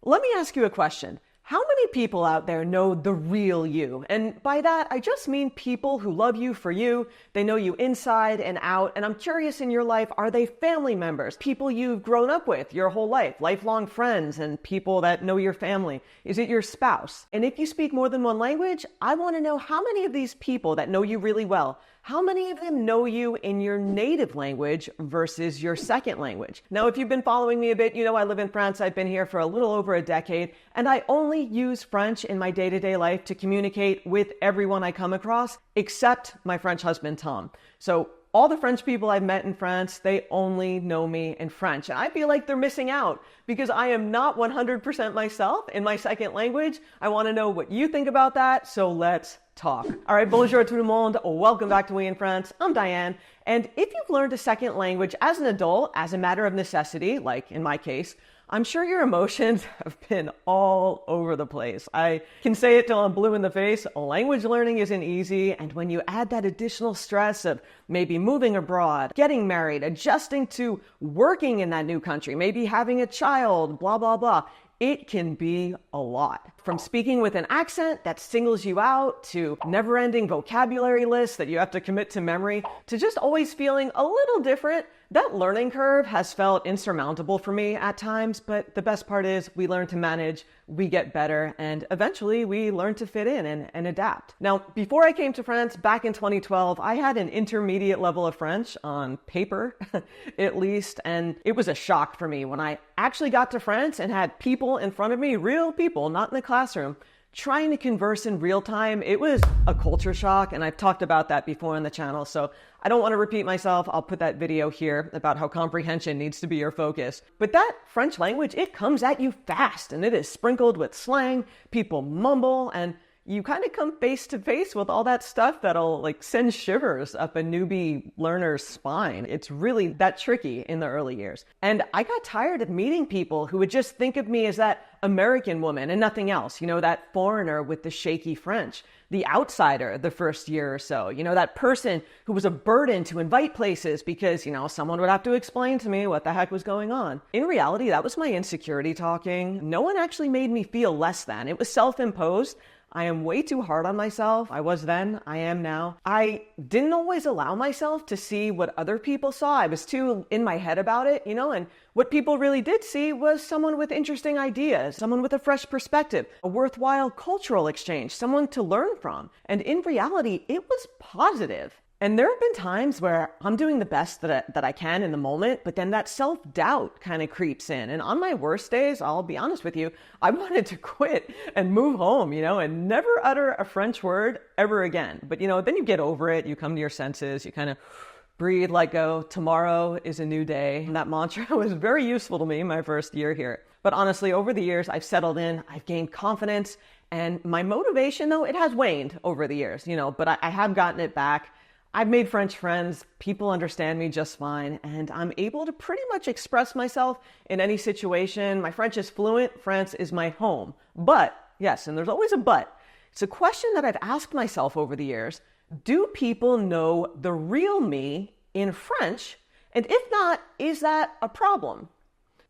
Let me ask you a question. How many people out there know the real you? And by that, I just mean people who love you for you. They know you inside and out. And I'm curious, in your life, are they family members? People you've grown up with your whole life, lifelong friends and people that know your family? Is it your spouse? And if you speak more than one language, I want to know how many of these people that know you really well, how many of them know you in your native language versus your second language? Now, if you've been following me a bit, you know I live in France. I've been here for a little over a decade, and I only use French in my day-to-day life to communicate with everyone I come across, except my French husband, Tom. So all the French people I've met in France, they only know me in French. And I feel like they're missing out because I am not 100% myself in my second language. I want to know what you think about that, so let's talk. All right, bonjour tout le monde. Welcome back to We in France. I'm Diane. And if you've learned a second language as an adult, as a matter of necessity, like in my case, I'm sure your emotions have been all over the place. I can say it till I'm blue in the face. Language learning isn't easy. And when you add that additional stress of maybe moving abroad, getting married, adjusting to working in that new country, maybe having a child, blah, blah, blah, it can be a lot. From speaking with an accent that singles you out, to never-ending vocabulary lists that you have to commit to memory, to just always feeling a little different, that learning curve has felt insurmountable for me at times, but the best part is we learn to manage, we get better, and eventually we learn to fit in and adapt. Now, before I came to France back in 2012, I had an intermediate level of French on paper, at least, and it was a shock for me when I actually got to France and had people in front of me, real people, not in the classroom, trying to converse in real time. It was a culture shock, and I've talked about that before on the channel, so I don't want to repeat myself. I'll put that video here about how comprehension needs to be your focus. But that French language, it comes at you fast, and it is sprinkled with slang. People mumble, and you kind of come face to face with all that stuff that'll like send shivers up a newbie learner's spine. It's really that tricky in the early years. And I got tired of meeting people who would just think of me as that American woman and nothing else. You know, that foreigner with the shaky French, the outsider the first year or so, you know, that person who was a burden to invite places because, you know, someone would have to explain to me what the heck was going on. In reality, that was my insecurity talking. No one actually made me feel less than. It was self-imposed. I am way too hard on myself. I was then, I am now. I didn't always allow myself to see what other people saw. I was too in my head about it, you know, and what people really did see was someone with interesting ideas, someone with a fresh perspective, a worthwhile cultural exchange, someone to learn from. And in reality, it was positive. And there have been times where I'm doing the best that I can in the moment, but then that self-doubt kind of creeps in. And on my worst days, I'll be honest with you, I wanted to quit and move home, you know, and never utter a French word ever again. But, you know, then you get over it, you come to your senses, you kind of breathe, let go. Tomorrow is a new day. And that mantra was very useful to me my first year here. But honestly, over the years, I've settled in, I've gained confidence, and my motivation, though, it has waned over the years, you know, but I have gotten it back. I've made French friends, people understand me just fine, and I'm able to pretty much express myself in any situation. My French is fluent, France is my home. But, yes, and there's always a but, it's a question that I've asked myself over the years. Do people know the real me in French? And if not, is that a problem?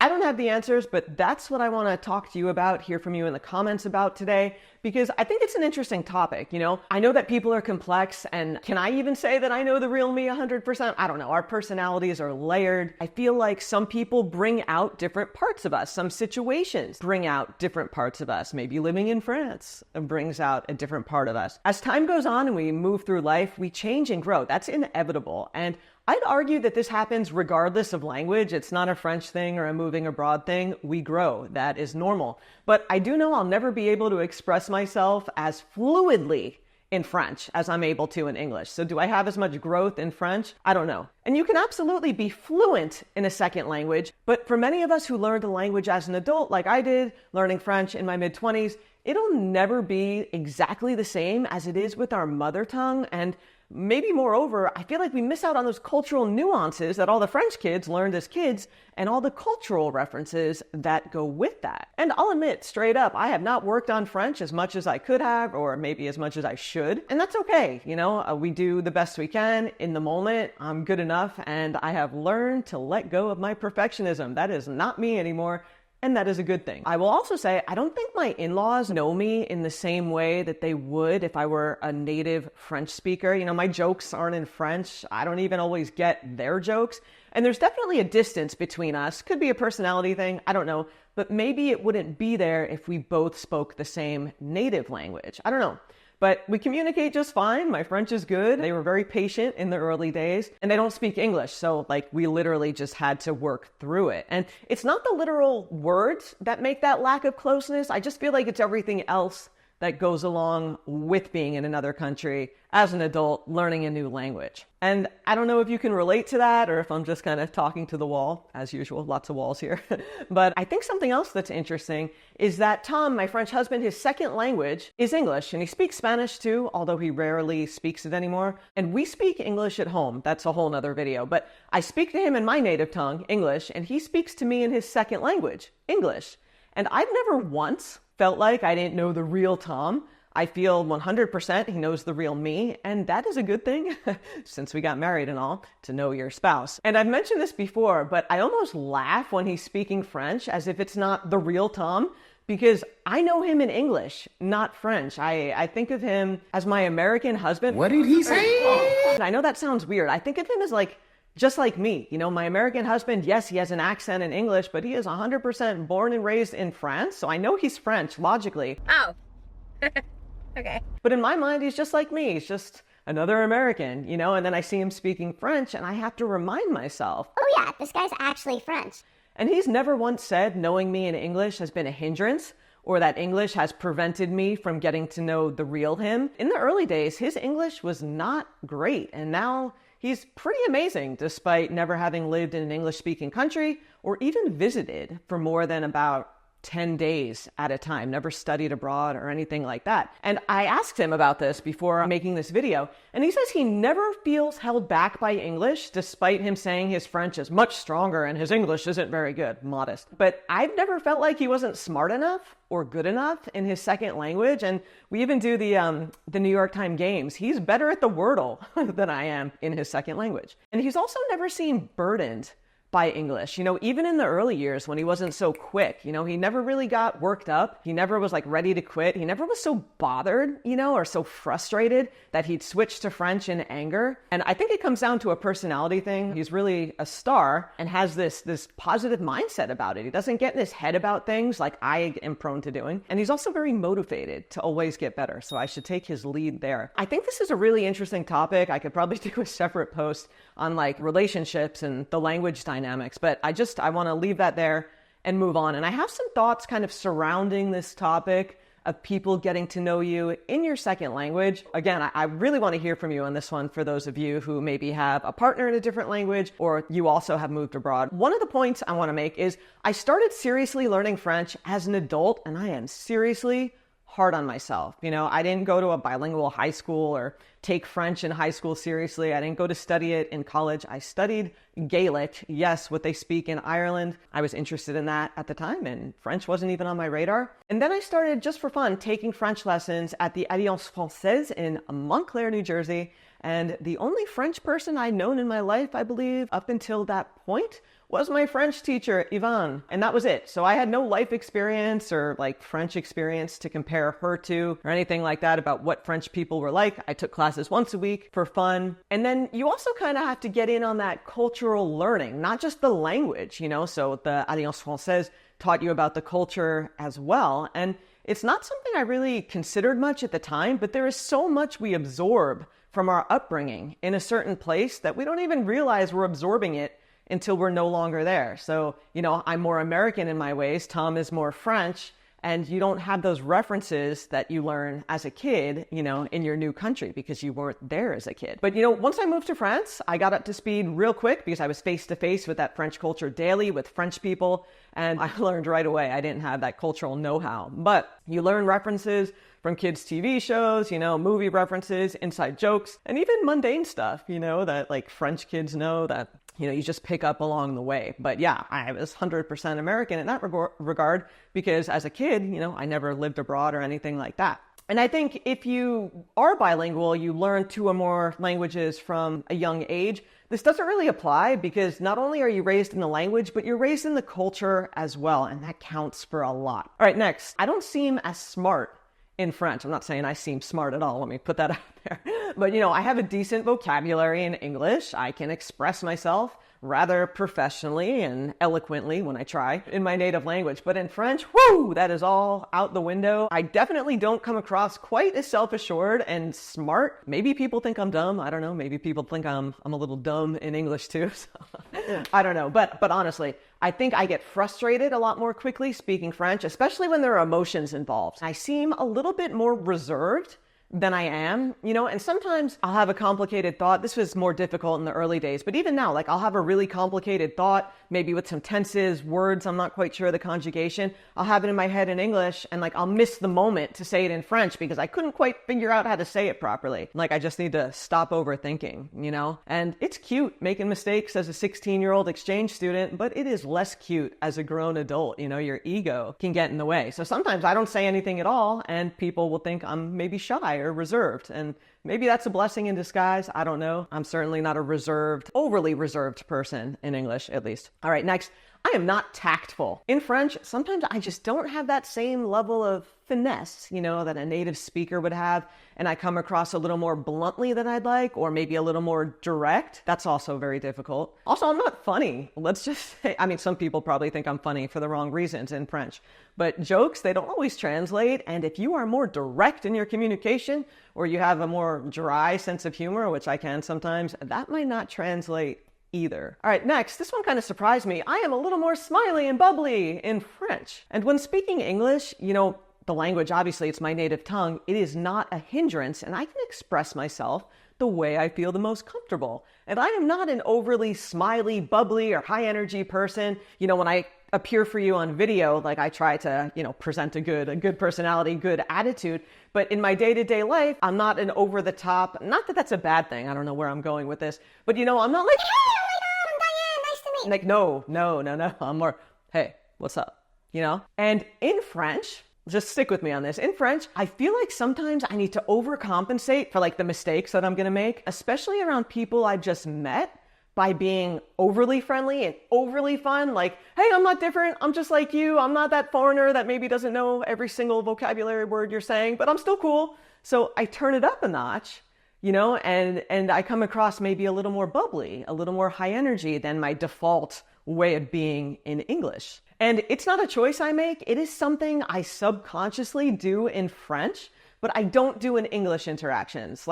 I don't have the answers, but that's what I want to talk to you about, hear from you in the comments about today, because I think it's an interesting topic, you know? I know that people are complex, and can I even say that I know the real me 100%? I don't know. Our personalities are layered. I feel like some people bring out different parts of us. Some situations bring out different parts of us. Maybe living in France brings out a different part of us. As time goes on and we move through life, we change and grow. That's inevitable. And I'd argue that this happens regardless of language. It's not a French thing or a moving abroad thing. We grow. That is normal. But I do know I'll never be able to express myself as fluidly in French as I'm able to in English. So do I have as much growth in French? I don't know. And you can absolutely be fluent in a second language, but for many of us who learned a language as an adult, like I did, learning French in my mid-20s, it'll never be exactly the same as it is with our mother tongue. And maybe moreover, I feel like we miss out on those cultural nuances that all the French kids learned as kids and all the cultural references that go with that. And I'll admit straight up, I have not worked on French as much as I could have, or maybe as much as I should. And that's okay. You know, we do the best we can in the moment. I'm good enough, and I have learned to let go of my perfectionism. That is not me anymore. and that is a good thing. I will also say, I don't think my in-laws know me in the same way that they would if I were a native French speaker. You know, my jokes aren't in French. I don't even always get their jokes. And there's definitely a distance between us. Could be a personality thing, I don't know. But maybe it wouldn't be there if we both spoke the same native language. I don't know. But we communicate just fine. My French is good. They were very patient in the early days, and they don't speak English. So like we literally just had to work through it. And it's not the literal words that make that lack of closeness. I just feel like it's everything else that goes along with being in another country as an adult, learning a new language. And I don't know if you can relate to that or if I'm just kind of talking to the wall, as usual, lots of walls here. But I think something else that's interesting is that Tom, my French husband, his second language is English, and he speaks Spanish too, although he rarely speaks it anymore. And we speak English at home. That's a whole nother video. But I speak to him in my native tongue, English, and he speaks to me in his second language, English. And I've never once felt like I didn't know the real Tom. I feel 100% he knows the real me, and that is a good thing, since we got married and all, to know your spouse. And I've mentioned this before, but I almost laugh when he's speaking French as if it's not the real Tom, because I know him in English, not French. I think of him as my American husband. What did he say? I know that sounds weird. I think of him as like, just like me, you know, my American husband, yes, he has an accent in English, but he is 100% born and raised in France. So I know he's French, logically. Oh, okay. But in my mind, he's just like me. He's just another American, you know, and then I see him speaking French and I have to remind myself, Oh yeah, this guy's actually French. And he's never once said knowing me in English has been a hindrance or that English has prevented me from getting to know the real him. In the early days, his English was not great, and now he's pretty amazing despite never having lived in an English-speaking country or even visited for more than about 10 days at a time, never studied abroad or anything like that. And I asked him about this before making this video, and he says he never feels held back by English, despite him saying his French is much stronger and his English isn't very good, modest. But I've never felt like he wasn't smart enough or good enough in his second language. And we even do the New York Times games. He's better at the Wordle than I am in his second language. And he's also never seemed burdened by English. You know, even in the early years when he wasn't so quick, you know, he never really got worked up. He never was like ready to quit. He never was so bothered, you know, or so frustrated that he'd switch to French in anger. And I think it comes down to a personality thing. He's really a star and has this positive mindset about it. He doesn't get in his head about things like I am prone to doing. And he's also very motivated to always get better. So I should take his lead there. I think this is a really interesting topic. I could probably do a separate post on like relationships and the language dynamics, but I want to leave that there and move on. And I have some thoughts kind of surrounding this topic of people getting to know you in your second language. Again, I really want to hear from you on this one for those of you who maybe have a partner in a different language or you also have moved abroad. One of the points I want to make is I started seriously learning French as an adult, and I am seriously hard on myself. You know, I didn't go to a bilingual high school or take French in high school seriously. I didn't go to study it in college. I studied Gaelic, yes, what they speak in Ireland. I was interested in that at the time, and French wasn't even on my radar. And then I started, just for fun, taking French lessons at the Alliance Française in Montclair, New Jersey. And the only French person I'd known in my life, I believe, up until that point, was my French teacher, Yvonne. And that was it. So I had no life experience or like French experience to compare her to or anything like that about what French people were like. I took classes once a week for fun. And then you also kind of have to get in on that cultural learning, not just the language, you know. So the Alliance Française taught you about the culture as well. And it's not something I really considered much at the time, but there is so much we absorb from our upbringing in a certain place that we don't even realize we're absorbing it until we're no longer there. So, you know, I'm more American in my ways. Tom is more French, and you don't have those references that you learn as a kid, you know, in your new country because you weren't there as a kid. But, you know, once I moved to France, I got up to speed real quick because I was face to face with that French culture daily with French people. And I learned right away. I didn't have that cultural know-how, but you learn references from kids' TV shows, you know, movie references, inside jokes, and even mundane stuff, you know, that like French kids know that, you know, you just pick up along the way. But yeah, I was 100% American in that regard because as a kid, you know, I never lived abroad or anything like that. And I think if you are bilingual, you learn two or more languages from a young age. This doesn't really apply because not only are you raised in the language, but you're raised in the culture as well, and that counts for a lot. All right, next. I don't seem as smart in French. I'm not saying I seem smart at all. Let me put that out there. But, I have a decent vocabulary in English. I can express myself rather professionally and eloquently when I try in my native language. But in French, whoo, that is all out the window. I definitely don't come across quite as self-assured and smart. Maybe people think I'm dumb. I don't know. Maybe people think I'm a little dumb in English too. So, I don't know. But honestly, I think I get frustrated a lot more quickly speaking French, especially when there are emotions involved. I seem a little bit more reserved than I am, and sometimes I'll have a complicated thought. This was more difficult in the early days, but even now, I'll have a really complicated thought, maybe with some tenses, words, I'm not quite sure of the conjugation. I'll have it in my head in English, and I'll miss the moment to say it in French because I couldn't quite figure out how to say it properly. I just need to stop overthinking, and it's cute making mistakes as a 16-year-old exchange student, but it is less cute as a grown adult. Your ego can get in the way. So sometimes I don't say anything at all, and people will think I'm maybe shy or reserved, and maybe that's a blessing in disguise. I don't know. I'm certainly not a overly reserved person in English, at least. All right, next. I am not tactful. In French, sometimes I just don't have that same level of finesse, that a native speaker would have, and I come across a little more bluntly than I'd like, or maybe a little more direct. That's also very difficult. Also, I'm not funny. Let's just say, some people probably think I'm funny for the wrong reasons in French, but jokes, they don't always translate, and if you are more direct in your communication, or you have a more dry sense of humor, which I can sometimes, that might not translate either. All right, next, this one kind of surprised me. I am a little more smiley and bubbly in French. And when speaking English, the language, obviously it's my native tongue, it is not a hindrance, and I can express myself the way I feel the most comfortable. And I am not an overly smiley, bubbly, or high energy person. When I appear for you on video, I try to, present a good personality, good attitude. But in my day-to-day life, I'm not an over the top, not that that's a bad thing. I don't know where I'm going with this, but I'm not like, hey, oh my God, I'm Diane, nice to meet you. No. I'm more, hey, what's up? And in French, just stick with me on this. In French, I feel like sometimes I need to overcompensate for the mistakes that I'm going to make, especially around people I've just met, by being overly friendly and overly fun. Hey, I'm not different. I'm just like you. I'm not that foreigner that maybe doesn't know every single vocabulary word you're saying, but I'm still cool. So I turn it up a notch, and I come across maybe a little more bubbly, a little more high energy than my default way of being in English. And it's not a choice I make. It is something I subconsciously do in French, but I don't do in English interactions.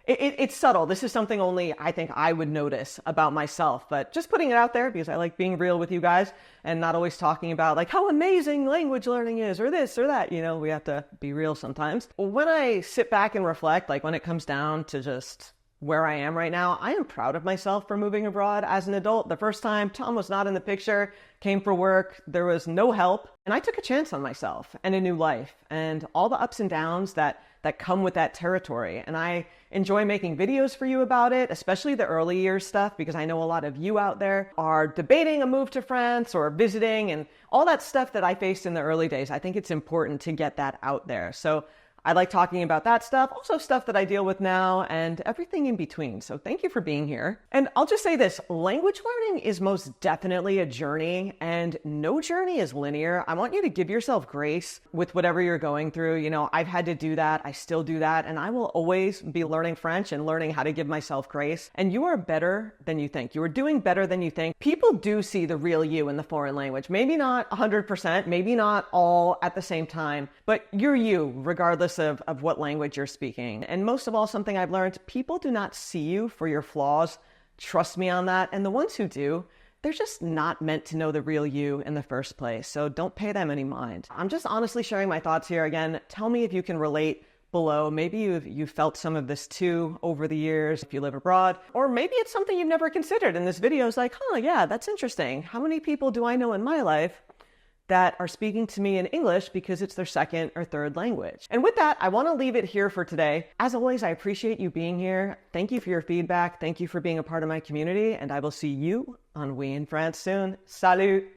It's subtle. This is something only I think I would notice about myself, but just putting it out there because I like being real with you guys and not always talking about how amazing language learning is or this or that. We have to be real sometimes. When I sit back and reflect, when it comes down to just where I am right now, I am proud of myself for moving abroad as an adult. The first time, Tom was not in the picture, came for work, there was no help, and I took a chance on myself and a new life and all the ups and downs that come with that territory. And I enjoy making videos for you about it, especially the early years stuff, because I know a lot of you out there are debating a move to France or visiting and all that stuff that I faced in the early days. I think it's important to get that out there. So I like talking about that stuff, also stuff that I deal with now and everything in between. So thank you for being here. And I'll just say this, language learning is most definitely a journey and no journey is linear. I want you to give yourself grace with whatever you're going through. I've had to do that. I still do that. And I will always be learning French and learning how to give myself grace. And you are better than you think. You are doing better than you think. People do see the real you in the foreign language. Maybe not 100%, maybe not all at the same time, but you're you regardless of what language you're speaking. And most of all, something I've learned, people do not see you for your flaws. Trust me on that. And the ones who do, they're just not meant to know the real you in the first place. So don't pay them any mind. I'm just honestly sharing my thoughts here. Again, tell me if you can relate below. Maybe you've felt some of this too over the years if you live abroad, or maybe it's something you've never considered. And this video is yeah, that's interesting. How many people do I know in my life that are speaking to me in English because it's their second or third language? And with that, I want to leave it here for today. As always, I appreciate you being here. Thank you for your feedback. Thank you for being a part of my community, and I will see you on We in France soon. Salut!